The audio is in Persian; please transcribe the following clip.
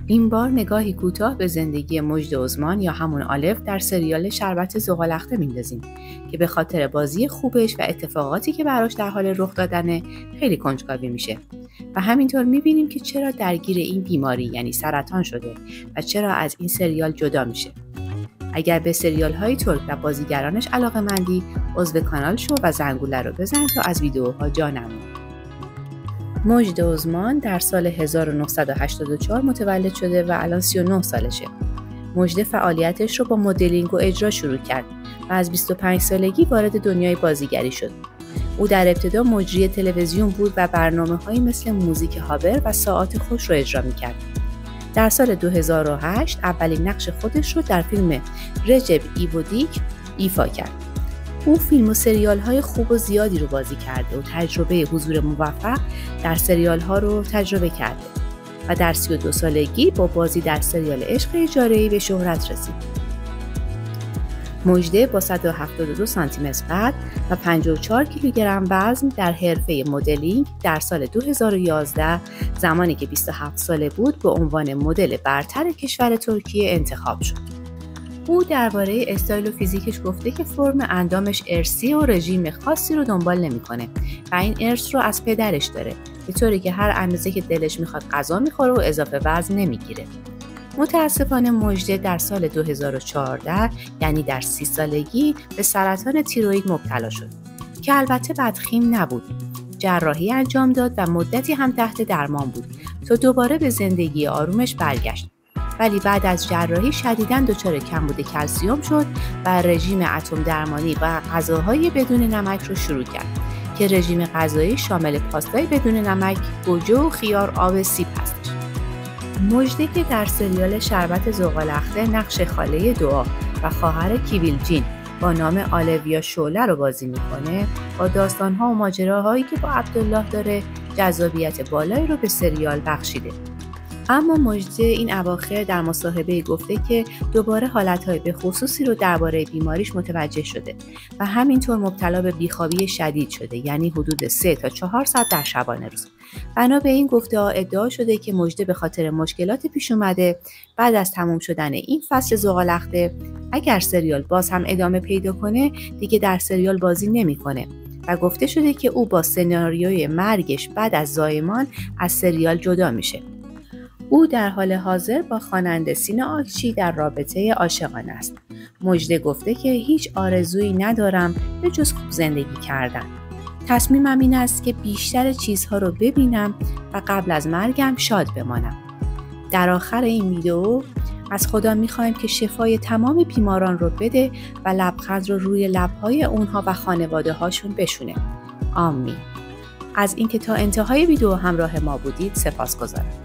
این بار نگاهی کوتاه به زندگی مجد عثمان یا همون آلف در سریال شربت زغال‌اخته میندازیم که به خاطر بازی خوبش و اتفاقاتی که براش در حال رخ دادنه خیلی کنجکاوی میشه و همینطور میبینیم که چرا درگیر این بیماری یعنی سرطان شده و چرا از این سریال جدا میشه. اگر به سریال های ترک و بازیگرانش علاقه‌مندی، عضو کانال شو و زنگوله رو بزن تا از ویدیوها جا نمونه. مجد عثمان در سال 1984 متولد شده و الان 39 سالشه. مجد فعالیتش رو با مدلینگ و اجرا شروع کرد و از 25 سالگی وارد دنیای بازیگری شد. او در ابتدا مجری تلویزیون بود و برنامه‌هایی مثل موزیک هابر و ساعات خوش رو اجرا می‌کرد. در سال 2008 اولین نقش خودش رو در فیلم رجب ایودیک ایفا کرد. او فیلم و سریال های خوب و زیادی رو بازی کرده و تجربه حضور موفق در سریال ها رو تجربه کرده و در 32 سالگی با بازی در سریال عشق اجاره‌ای به شهرت رسید. مجده با 172 سانتی متر قد و 54 کیلوگرم وزن در حرفه مدلینگ در سال 2011 زمانی که 27 ساله بود به عنوان مدل برتر کشور ترکیه انتخاب شد. او درباره استایل و فیزیکش گفته که فرم اندامش ارثی و رژیم خاصی رو دنبال نمی‌کنه و این ارث رو از پدرش داره، به طوری که هر اندازه که دلش میخواد غذا میخوره و اضافه وزن نمیگیره. متاسفانه مجده در سال 2014 یعنی در 30 سالگی به سرطان تیروئید مبتلا شد که البته بدخیم نبود. جراحی انجام داد و مدتی هم تحت درمان بود تا دوباره به زندگی آرومش برگشت. ولی بعد از جراحی شدیداً دچار کمبود کلسیم شد و رژیم اتم درمانی و غذاهای بدون نمک رو شروع کرد که رژیم غذایی شامل پاستای بدون نمک، گوجه و خیار آب سیب هستش. مجده که در سریال شربت زغال‌اخته نقش خاله دعا و خواهر کیویلجین با نام آلویا شعله رو بازی میکنه، با داستان‌ها و ماجراهایی که با عبدالله داره جذابیت بالایی رو به سریال بخشیده. اما مجده این اواخر در مصاحبه گفته که دوباره حالتهای به خصوصی رو درباره بیماریش متوجه شده و همینطور مبتلا به بیخوابی شدید شده، یعنی حدود 3 تا 4 ساعت در شبانه روز. بنا به این گفته‌ها ادعا شده که مجده به خاطر مشکلات پیش اومده بعد از تموم شدن این فصل زغال‌اخته اگر سریال باز هم ادامه پیدا کنه دیگه در سریال بازی نمی‌کنه و گفته شده که او با سناریوی مرگش بعد از زایمان از سریال جدا میشه. او در حال حاضر با خواننده سینا آکچی در رابطه عاشقانه است. مجده گفته که هیچ آرزویی ندارم به جز خوب زندگی کردن. تصمیمم این است که بیشتر چیزها رو ببینم و قبل از مرگم شاد بمانم. در آخر این ویدیو از خدا میخوایم که شفای تمام بیماران رو بده و لبخند رو روی لبهای اونها و خانواده هاشون بشونه. آمین. از اینکه تا انتهای ویدیو همراه ما بودید سپاسگزارم.